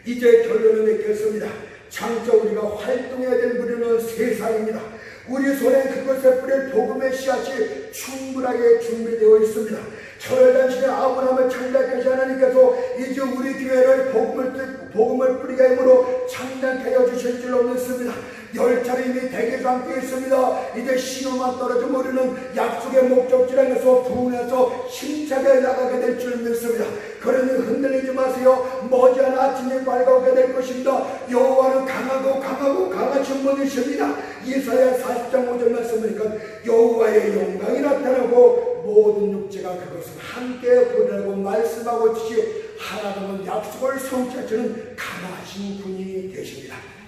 이제 결론을 맺겠습니다. 장차 우리가 활동해야 될 무리는 세상입니다. 우리 손에 그것에 뿌릴 복음의 씨앗이 충분하게 준비되어 있습니다. 철단신의 아브라함을 창작하신 하나님께서 이제 우리 교회를 복음을 뿌리게 함으로 창작하여 주실 줄로 믿습니다. 열차를 이미 대기 상태에 있습니다. 이제 신호만 떨어지면 우리는 약속의 목적지랑에서 분해서 힘차게 나가게 될 줄 믿습니다. 그러니 흔들리지 마세요. 머지않아 아침이 밝아오게 될 것입니다. 여호와는 강하고 강하신 분이십니다. 이사야 40장 5절 말씀이니까 여호와의 영광이 나타나고 모든 육체가 그것을 함께 보내고 말씀하고 있듯이 하나님은 약속을 성취하시는 강하신 분이 되십니다.